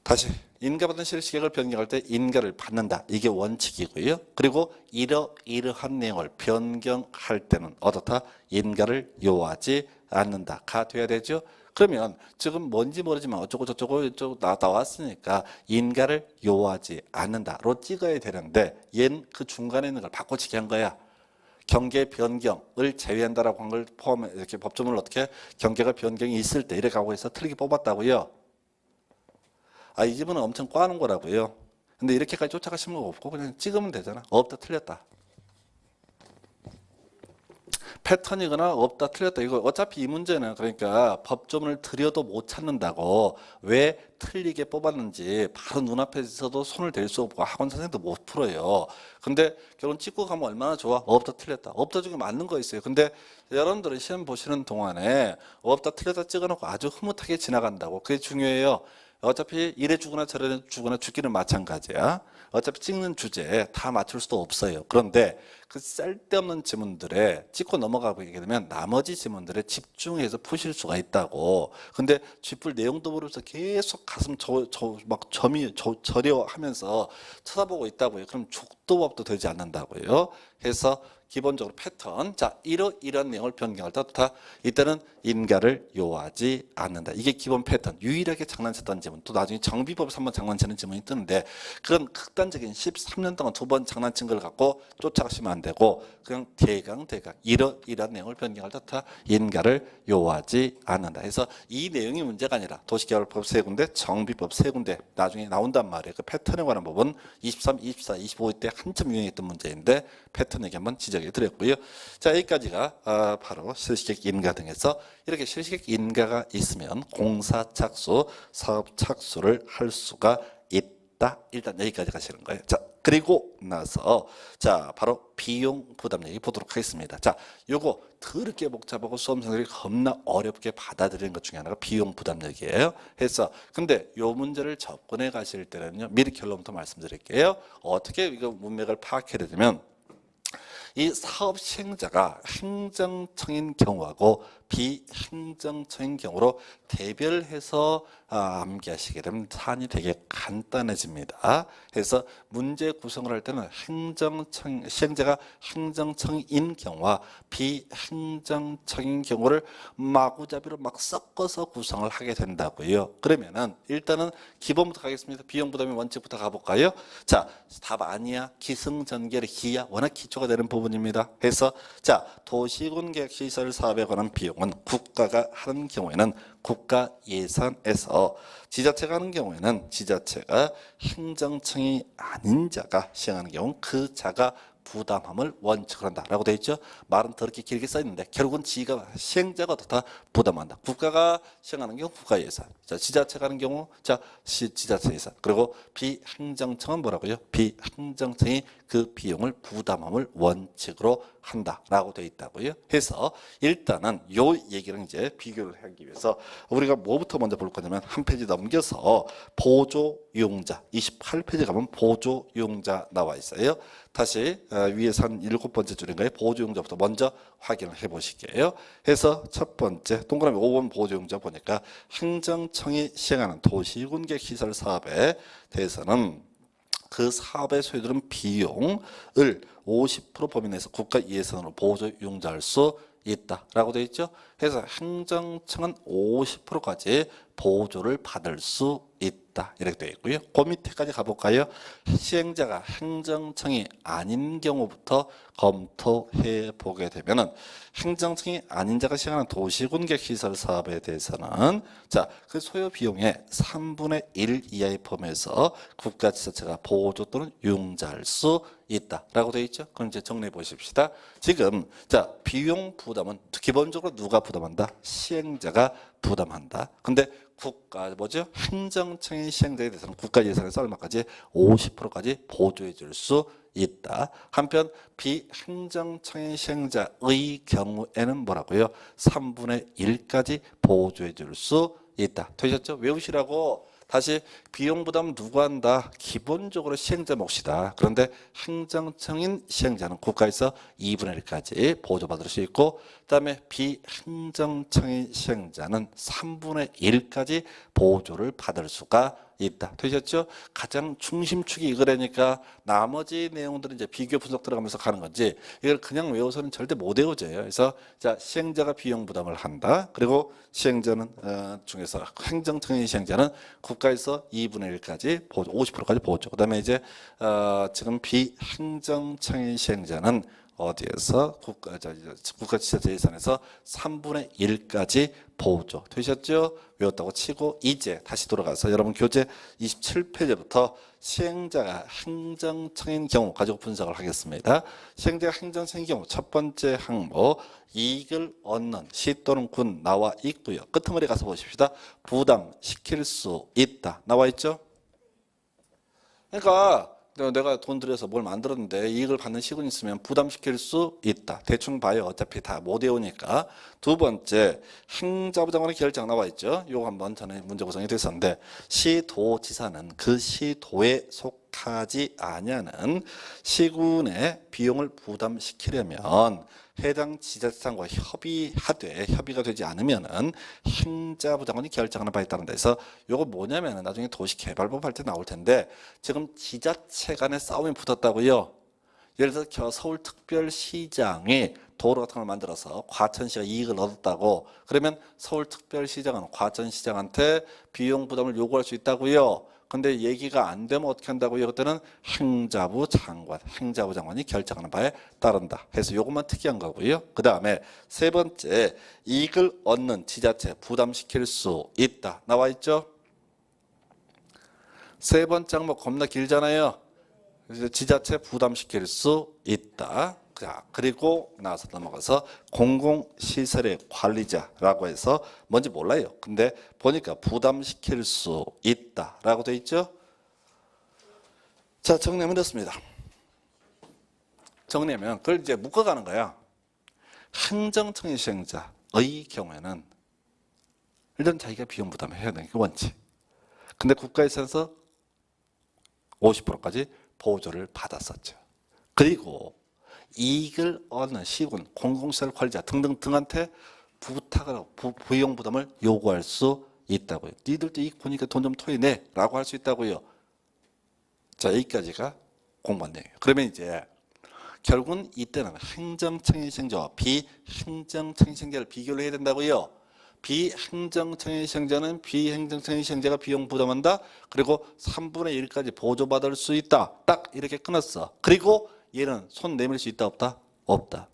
다시 인가받은 실시계획을 변경할 때 인가를 받는다. 이게 원칙이고요. 그리고 이러이러한 내용을 변경할 때는 어떻다? 인가를 요하지 않는다가 돼야 되죠. 그러면 지금 뭔지 모르지만 어쩌고 저쩌고 이쪽 나왔으니까 인가를 요하지 않는다로 찍어야 되는데 얘는 그 중간에 있는 걸 바꿔치기 한 거야. 경계 변경을 제외한다라고 한 걸 포함해 이렇게 법조문을 어떻게 경계가 변경이 있을 때 이렇게 하고 해서 틀리게 뽑았다고요. 이 집은 엄청 꽈는 거라고요. 근데 이렇게까지 쫓아가시는 거 없고 그냥 찍으면 되잖아. 없다 틀렸다. 패턴이거나 없다 틀렸다. 이거 어차피 이 문제는 그러니까 법조문을 들여도 못 찾는다고 왜 틀리게 뽑았는지 바로 눈앞에서도 손을 댈 수 없고 학원 선생님도 못 풀어요. 근데 결국 찍고 가면 얼마나 좋아? 없다 틀렸다. 없다 중에 맞는 거 있어요. 근데 여러분들은 시험 보시는 동안에 없다 틀렸다 찍어놓고 아주 흐뭇하게 지나간다고. 그게 중요해요. 어차피 이래 주거나 저래 주거나 죽기는 마찬가지야. 어차피 찍는 주제 다 맞출 수도 없어요. 그런데 그 쓸데없는 지문들에 찍고 넘어가게 되면 나머지 지문들에 집중해서 푸실 수가 있다고. 근데 쥐뿔 내용도 모르면서 계속 가슴 막 저려 하면서 쳐다보고 있다고요. 그럼 죽도 밥도 되지 않는다고요. 그래서 기본적으로 패턴, 자 이런 내용을 변경할 때 다 이때는 인가를 요하지 않는다. 이게 기본 패턴. 유일하게 장난쳤던 지문. 또 나중에 정비법에서 한번 장난치는 지문이 뜨는데 그건 극단적인 13년 동안 2번 장난친 걸 갖고 쫓아가시면 안 되고 그냥 대강 이런 내용을 변경할 때 다 인가를 요하지 않는다. 그래서 이 내용이 문제가 아니라 도시개발법 3군데, 정비법 3군데 나중에 나온단 말이에요. 그 패턴에 관한 부분 23, 24, 25 때 한참 유행했던 문제인데 패턴 얘기 한번 지적해 드렸고요. 자, 여기까지가 바로 실시계획 인가 등에서 이렇게 실시계획 인가가 있으면 공사 착수, 사업 착수를 할 수가 있다. 일단 여기까지 가시는 거예요. 자, 그리고 나서 자 바로 비용 부담 얘기 보도록 하겠습니다. 자, 요거 더럽게 복잡하고 수험생들이 겁나 어렵게 받아들이는 것 중에 하나가 비용 부담 얘기예요. 그래서 근데 요 문제를 접근해 가실 때는요, 미리 결론부터 말씀드릴게요. 어떻게 이거 문맥을 파악해야 되면 이 사업 시행자가 행정청인 경우하고 비행정청인 경우로 대별해서 암기하시게 되면 사안이 되게 간단해집니다. 그래서 문제 구성을 할 때는 시행자가 행정청인 경우와 비행정청인 경우를 마구잡이로 막 섞어서 구성을 하게 된다고요. 그러면은 일단은 기본부터 가겠습니다. 비용 부담의 원칙부터 가볼까요? 자, 답 아니야. 기승전결의 기야. 워낙 기초가 되는 부분입니다. 그래서 자, 도시군계획시설 사업에 관한 비용은 국가가 하는 경우에는 국가 예산에서, 지자체가 하는 경우에는 지자체가 행정청이 아닌 자가 시행하는 경우 그 자가 부담함을 원칙으로 한다라고 되어 있죠. 말은 더럽게 길게 써 있는데 결국은 시행자가 다 부담한다. 국가가 시행하는 경우 국가 예산, 자 지자체가 하는 경우 자 지자체 예산, 그리고 비행정청은 뭐라고요? 비행정청이 그 비용을 부담함을 원칙으로 한다라고 되어 있다고요. 해서 일단은 요 얘기를 이제 비교를 하기 위해서 우리가 뭐부터 먼저 볼 거냐면 한 페이지 넘겨서 보조용자 28페이지 가면 보조용자 나와 있어요. 다시 위에서 한 7번째 줄인가요? 보조용자부터 먼저 확인을 해 보실게요. 해서 첫 번째 동그라미 5번 보조용자 보니까 행정청이 시행하는 도시군계획시설 사업에 대해서는 그 사업에 소요되는 비용을 50% 범위 내에서 국가 예산으로 보조용자할 수 있다라고 되어 있죠. 그래서 행정청은 50%까지 보조를 받을 수 있다 이렇게 되어 있고요. 그 밑에까지 가볼까요? 시행자가 행정청이 아닌 경우부터 검토해 보게 되면은 행정청이 아닌 자가 시행하는 도시군계획시설 사업에 대해서는 자, 그 소요 비용의 3분의 1 이하의 범위에서 국가 지자체가 보조 또는 융자할 수 있다라고 되어 있죠. 그럼 이제 정리해 보십시다. 지금 자, 비용 부담은 기본적으로 누가 부담한다? 시행자가 부담한다. 근데 국가 뭐죠? 행정청의 시행자에 대해서는 국가 예산에서 얼마까지? 50%까지 보조해 줄 수 있다. 한편 비행정청의 시행자의 경우에는 뭐라고요? 3분의 1까지 보조해 줄 수 있다. 되셨죠? 외우시라고. 다시 비용 부담 누가 한다? 기본적으로 시행자 몫이다. 그런데 행정청인 시행자는 국가에서 2분의 1까지 보조받을 수 있고 그다음에 비행정청인 시행자는 3분의 1까지 보조를 받을 수가 있다. 되셨죠? 가장 중심축이 이거라니까 나머지 내용들은 이제 비교 분석 들어가면서 가는 건지 이걸 그냥 외워서는 절대 못 외워져요. 그래서 자, 시행자가 비용 부담을 한다. 그리고 시행자는 중에서 행정청인 시행자는 국가에서 2분의 1까지 보조, 50%까지 보조. 그다음에 이제 지금 비행정청인 시행자는 어디에서 국가지자체 예산에서 3분의 1까지 보조. 되셨죠? 외웠다고 치고 이제 다시 돌아가서 여러분 교재 27페이지부터 시행자가 행정청인 경우 가지고 분석을 하겠습니다. 시행자가 행정청인 경우 첫 번째 항목 이익을 얻는 시 또는 군 나와 있고요. 끄트머리 가서 보십시다. 부담시킬 수 있다. 나와 있죠? 그러니까 내가 돈 들여서 뭘 만들었는데 이익을 받는 시군이 있으면 부담시킬 수 있다. 대충 봐요. 어차피 다 못 외우니까. 두 번째, 행자부 장관의 결정 나와 있죠. 요거 한번 전에 문제 구성이 됐었는데 시도지사는 그 시도에 속하지 아니하는 시군의 비용을 부담시키려면 해당 지자체장과 협의가 되지 않으면은 행자부 장관이 결정하는 바에 따른다 해서 요거 뭐냐면은 나중에 도시개발법 할 때 나올 텐데 지금 지자체 간에 싸움이 붙었다고요. 예를 들어서 서울특별시장이 도로 같은 걸 만들어서 과천시가 이익을 얻었다고 그러면 서울특별시장은 과천시장한테 비용 부담을 요구할 수 있다고요. 근데 얘기가 안 되면 어떻게 한다고요? 그때는 행자부 장관이 결정하는 바에 따른다. 해서 요것만 특이한 거고요. 그 다음에 세 번째, 이익을 얻는 지자체 부담시킬 수 있다. 나와 있죠? 세 번째 항목 겁나 길잖아요. 그래서 지자체 부담시킬 수 있다. 그리고 나서 넘어가서 공공시설의 관리자라고 해서 뭔지 몰라요. 근데 보니까 부담시킬 수 있다라고 돼 있죠. 자, 정리하면 됐습니다. 정리하면 그걸 이제 묶어가는 거야. 행정청인 시행자의 경우에는 일단 자기가 비용 부담을 해야 되는 게 원칙. 근데 국가에서 50%까지 보조를 받았었죠. 그리고 이익을 얻는 시군, 공공시설 관리자 등등등한테 부탁을 하고 비용 부담을 요구할 수 있다고요. 니들도 이익 보니까 돈 좀 토해내 라고 할 수 있다고요. 자, 여기까지가 공부한 내용이에요. 그러면 이제 결국은 이때는 행정청인 시행자와 비행정청인 시행자를 비교를 해야 된다고요. 비행정청인 시행자는 비행정청인 시행자가 비용 부담한다. 그리고 3분의 1까지 보조받을 수 있다. 딱 이렇게 끊었어. 그리고 얘는 손 내밀 수 있다 없다? 없다.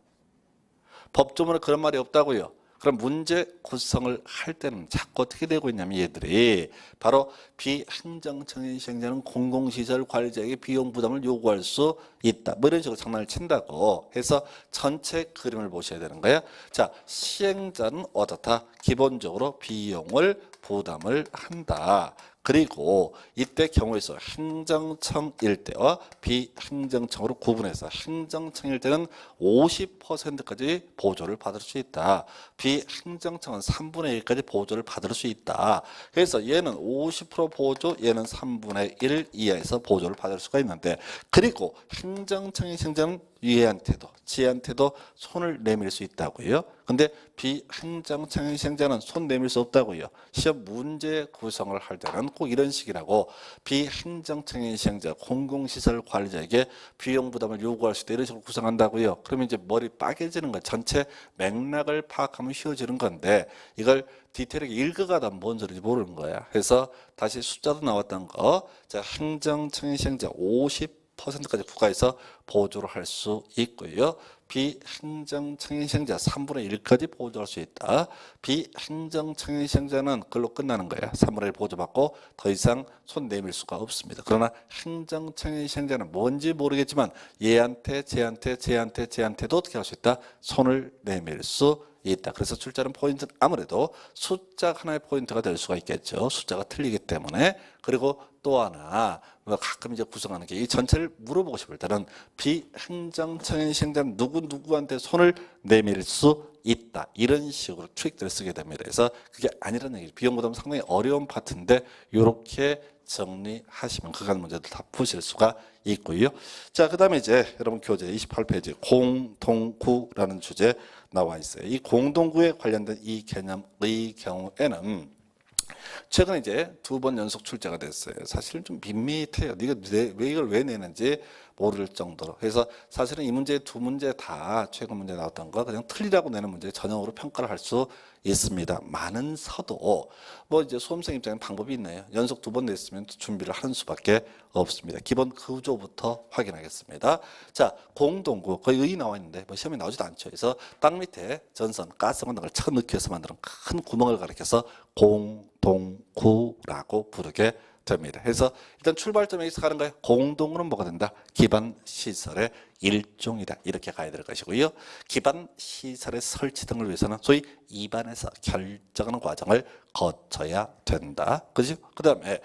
법조문에 그런 말이 없다고요. 그럼 문제 구성을 할 때는 자꾸 어떻게 되고 있냐면 얘들이 바로 비행정청인 시행자는 공공시설 관리자에게 비용 부담을 요구할 수 있다. 뭐 이런 식으로 장난을 친다고 해서 전체 그림을 보셔야 되는 거예요. 자, 시행자는 어떻다? 기본적으로 비용을 부담을 한다. 그리고 이때 경우에서 행정청일 때와 비행정청으로 구분해서 행정청일 때는 50%까지 보조를 받을 수 있다. 비행정청은 3분의 1까지 보조를 받을 수 있다. 그래서 얘는 50% 보조, 얘는 3분의 1 이하에서 보조를 받을 수가 있는데 그리고 행정청의 시행자는 얘한테도 지한테도 손을 내밀 수 있다고요. 근데 비행정청의 시행자는 손 내밀 수 없다고요. 시험 문제 구성을 할 때는 꼭 이런 식이라고 비행정청의 시행자 공공시설 관리자에게 비용 부담을 요구할 수 있다 이런 식으로 구성한다고요. 그러면 이제 머리 빠개지는 거 전체 맥락을 파악하면 쉬워지는 건데 이걸 디테일하게 읽어가다 뭔 소리인지 모르는 거야. 그래서 다시 숫자도 나왔던 거. 자, 행정청의 시행자 50%까지 국가에서 보조를 할 수 있고요. 비행정청인 시행자 3분의 1까지 보조할 수 있다. 비행정청인 시행자는 그걸로 끝나는 거야. 3분의 1 보조받고 더 이상 손 내밀 수가 없습니다. 그러나 행정청인 시행자는 뭔지 모르겠지만 얘한테 쟤한테도 어떻게 할 수 있다? 손을 내밀 수 있다. 그래서 출제하는 포인트는 아무래도 숫자 하나의 포인트가 될 수가 있겠죠. 숫자가 틀리기 때문에. 그리고 또 하나 가끔 이제 구성하는 게 이 전체를 물어보고 싶을 때는 비행정청인 시행자는 누구한테 손을 내밀 수 있다. 이런 식으로 트릭들을 쓰게 됩니다. 그래서 그게 아니라는 얘기죠. 비용 부담은 상당히 어려운 파트인데 이렇게 정리하시면 그간 문제들 다 푸실 수가 있고요. 자, 그 다음에 이제 여러분 교재 28페이지 공동구라는 주제 나와 있어요. 이 공동구에 관련된 이 개념의 경우에는 최근에 이제 2번 연속 출제가 됐어요. 사실은 좀 밋밋해요. 왜 이걸 왜 내는지 모를 정도로. 그래서 사실은 이 문제 두 문제 다 최근 문제 나왔던 거 그냥 틀리라고 내는 문제 전형으로 평가를 할 수 있습니다. 많은 서도 뭐 이제 수험생 입장에 방법이 있네요. 연속 2번 냈으면 준비를 하는 수밖에 없습니다. 기본 구조부터 확인하겠습니다. 자, 공동구 거의 의 나와 있는데 뭐 시험에 나오지도 않죠. 그래서 땅 밑에 전선, 가스관 등을 쳐넣기해서 만드는 큰 구멍을 가리켜서 공동구라고 부르게 됩니다. 그래서 일단 출발점에 있어 가는 거예요. 공동으로는 뭐가 된다? 기반 시설의 일종이다. 이렇게 가야 될 것이고요. 기반 시설의 설치 등을 위해서는 소위 입안에서 결정하는 과정을 거쳐야 된다. 그죠? 그 다음에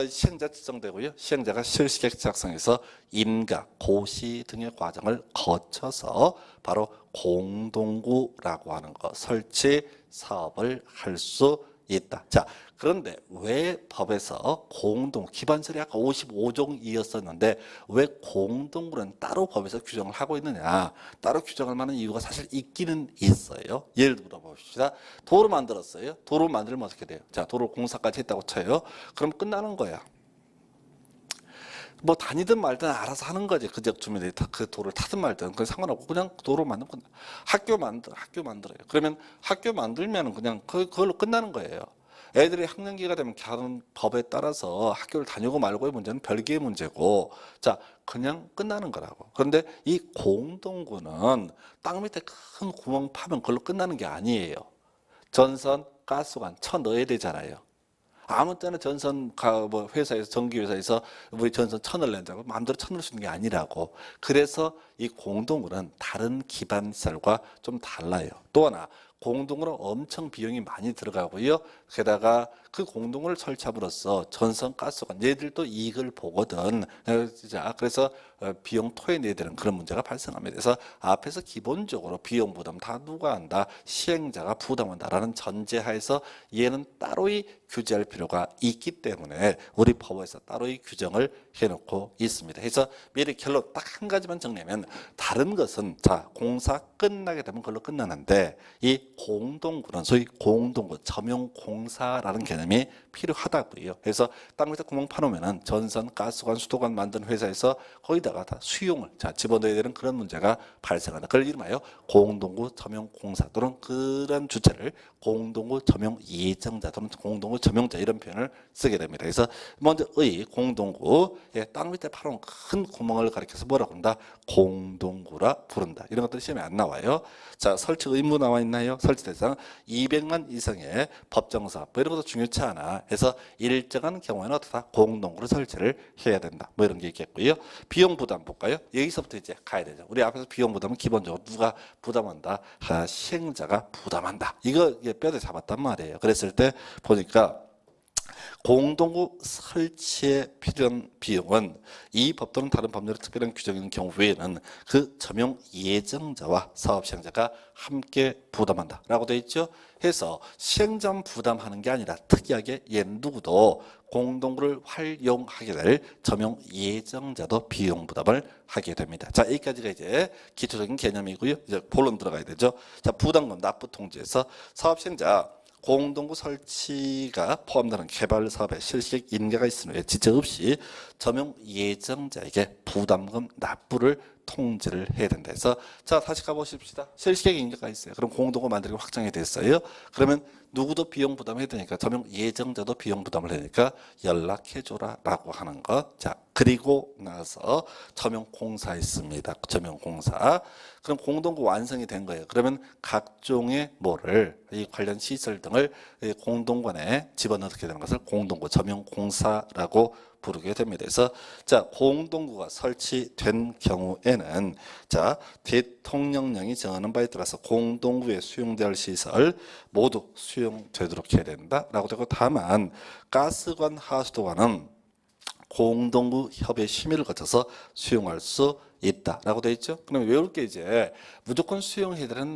시행자 지정되고요. 시행자가 실시계획 작성해서 인가, 고시 등의 과정을 거쳐서 바로 공동구라고 하는 거 설치 사업을 할 수 있다. 자, 그런데 왜 법에서 공동, 기반설이 아까 55종이었었는데 왜 공동구는 따로 법에서 규정을 하고 있느냐? 따로 규정할 만한 이유가 사실 있기는 있어요. 예를 들어 봅시다. 도로 만들었어요. 도로 만들면 어떻게 돼요? 자, 도로 공사까지 했다고 쳐요. 그럼 끝나는 거야. 뭐 다니든 말든 알아서 하는 거지. 그 지역 주민들이 그 도로를 타든 말든 그건 상관없고 그냥 도로 만들면 끝나. 학교 만들어요. 그러면 학교 만들면은 그냥 그걸로 끝나는 거예요. 애들이 학년기가 되면 다른 법에 따라서 학교를 다니고 말고의 문제는 별개의 문제고, 자, 그냥 끝나는 거라고. 그런데 이 공동구는 땅 밑에 큰 구멍 파면 그걸로 끝나는 게 아니에요. 전선, 가스관 쳐 넣어야 되잖아요. 아무 때나 전선 뭐 회사에서 전기회사에서 우리 전선 천을 낸다고 마음대로 천을 쓰는 게 아니라고. 그래서 이 공동구는 다른 기반시설과 좀 달라요. 또 하나 공동구는 엄청 비용이 많이 들어가고요. 게다가 그 공동구를 설치함으로써 전선 가스관 얘들도 이익을 보거든. 그래서 비용 토해내야 되는 그런 문제가 발생합니다. 그래서 앞에서 기본적으로 비용 부담 다 누가 한다? 시행자가 부담한다라는 전제하에서 얘는 따로이 규제할 필요가 있기 때문에 우리 법에서 따로이 규정을 해놓고 있습니다. 그래서 미리 결론 딱 한 가지만 정리하면 다른 것은 자 공사 끝나게 되면 그걸로 끝나는데 이 공동구는 소위 공동구 점용공사라는 개념이 필요하다고요. 그래서 땅 밑에 구멍 파놓으면은 전선, 가스관, 수도관 만든 회사에서 거기다가 다 수용을 자 집어넣어야 되는 그런 문제가 발생한다. 그걸 이름하여 공동구 점용공사 또는 그런 주체를 공동구 점용 예정자 또는 공동구 점용자 이런 표현을 쓰게 됩니다. 그래서 먼저 의 공동구 땅 밑에 파놓은 큰 구멍을 가리켜서 뭐라고 한다? 공동구라 부른다. 이런 것들이 시험에 안 나와요. 자, 설치 의무 나와 있나요? 설치 대상 200만 이상의 법정사업 뭐 이런 것도 중요치 않아. 해서 일정한 경우에는 어떻다? 공동구를 설치를 해야 된다. 뭐 이런 게 있겠고요. 비용 부담 볼까요? 여기서부터 이제 가야 되죠. 우리 앞에서 비용 부담은 기본적으로 누가 부담한다? 시행자가 부담한다. 이거 뼈대 잡았단 말이에요. 그랬을 때 보니까 공동구 설치에 필요한 비용은 이 법 또는 다른 법률의 특별한 규정이 있는 경우 외에는 그 점용 예정자와 사업 시행자가 함께 부담한다 라고 되어 있죠. 해서 시행자만 부담하는 게 아니라 특이하게 얘는 누구도 공동구를 활용하게 될 점용 예정자도 비용 부담을 하게 됩니다. 자, 여기까지가 이제 기초적인 개념이고요. 이제 본론 들어가야 되죠. 자, 부담금 납부 통지에서 사업 시행자 공동구 설치가 포함되는 개발 사업에 실시계획 인가가 있으면 외에 지체 없이 점용 예정자에게 부담금 납부를 통지를 해야 된다 해서 자 다시 가보십시다. 실시계획 인가가 있어요. 그럼 공동구 만들기 확정이 됐어요. 그러면 누구도 비용 부담해야 되니까 점용 예정자도 비용 부담을 해니까 연락해줘라 라고 하는 것. 자 그리고 나서 점용 공사 있습니다. 점용 공사. 그럼 공동구 완성이 된 거예요. 그러면 각종의 뭐를 이 관련 시설 등을 공동관에 집어넣게 되는 것을 공동구 점용 공사라고 부르게 됩니다. 그래서 자 공동구가 설치된 경우에는 자 대통령령이 정하는 바에 따라서 공동구에 수용될 시설 모두 수용되도록 해야 된다라고 되고 다만 가스관 하수도관은 공동구 협의 심의를 거쳐서 수용할 수 있다라고 되어 있죠. 그럼 외울 게 이제 무조건 수용해야 되는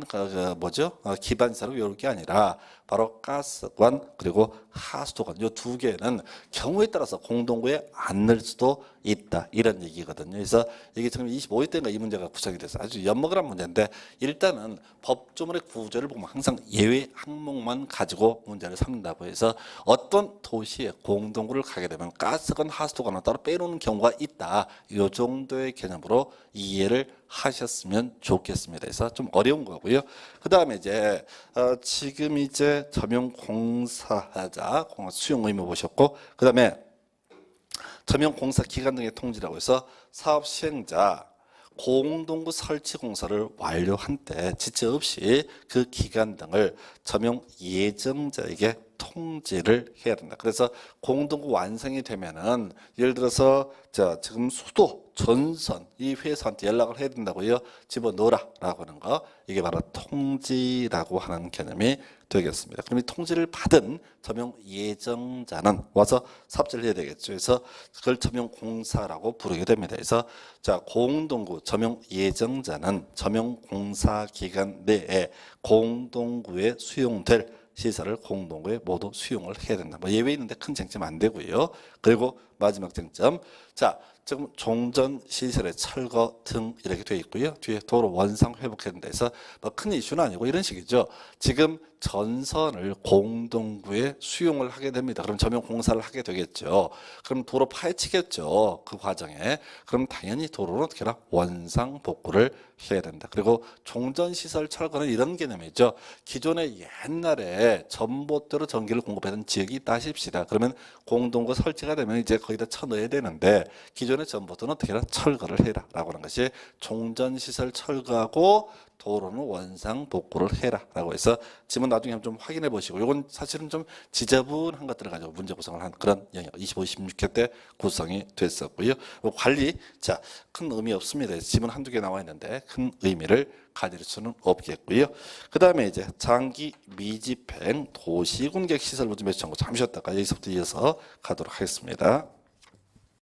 뭐죠? 기반사로 외울 게 아니라 바로 가스관 그리고 하수도관 이 두 개는 경우에 따라서 공동구에 안 넣을 수도 있다 이런 얘기거든요. 그래서 이게 지금 25회 때인가 이 문제가 구성이 돼서 아주 엿먹으란 문제인데 일단은 법조문의 구조를 보면 항상 예외 항목만 가지고 문제를 삼는다고 해서 어떤 도시에 공동구를 가게 되면 가스관 하수도관을 따로 빼놓는 경우가 있다. 이 정도의 개념으로 이해를 하셨으면 좋겠습니다. 그래서 좀 어려운 거고요. 그 다음에 이제 지금 이제 점용공사자 수용 의무 보셨고 그 다음에 점용공사 기간 등의 통지라고 해서 사업 시행자 공동구 설치 공사를 완료한 때 지체 없이 그 기간 등을 점용 예정자에게 통지를 해야 된다. 그래서 공동구 완성이 되면은 예를 들어서 자 지금 수도 전선 이 회사한테 연락을 해야 된다고요. 집어넣으라라고 하는 거 이게 바로 통지라고 하는 개념이 되겠습니다. 그럼 이 통지를 받은 점용 예정자는 와서 삽질을 해야 되겠죠. 그래서 그걸 점용 공사라고 부르게 됩니다. 그래서 자 공동구 점용 예정자는 점용 공사 기간 내에 공동구에 수용될 시설을 공동구에 모두 수용을 해야 된다. 뭐 예외 있는데 큰 쟁점 안 되고요. 그리고 마지막 쟁점. 자, 지금 종전 시설의 철거 등 이렇게 되어 있고요. 뒤에 도로 원상 회복하는 데서 뭐 큰 이슈는 아니고 이런 식이죠. 지금 전선을 공동구에 수용을 하게 됩니다. 그럼 점용 공사를 하게 되겠죠. 그럼 도로 파헤치겠죠. 그 과정에. 그럼 당연히 도로는 어떻게 하나 원상 복구를 해야 된다. 그리고 종전시설 철거는 이런 개념이죠. 기존에 옛날에 전봇대로 전기를 공급하던 지역이 있다 하십시다. 그러면 공동구 설치가 되면 이제 거기다 쳐넣어야 되는데 기존의 전봇대는 어떻게 하나 철거를 해라 라고 하는 것이 종전시설 철거하고 도로는 원상 복구를 해라 라고 해서 지문 나중에 한번 좀 확인해 보시고 이건 사실은 좀 지저분한 것들을 가지고 문제 구성을 한 그런 영역 25, 26회 때 구성이 됐었고요. 관리 자 큰 의미 없습니다. 지문 한두 개 나와 있는데 큰 의미를 가질 수는 없겠고요. 그 다음에 이제 장기 미집행 도시군객 시설 보증 배치 청구 잠시 쉬었다가 여기서부터 이어서 가도록 하겠습니다.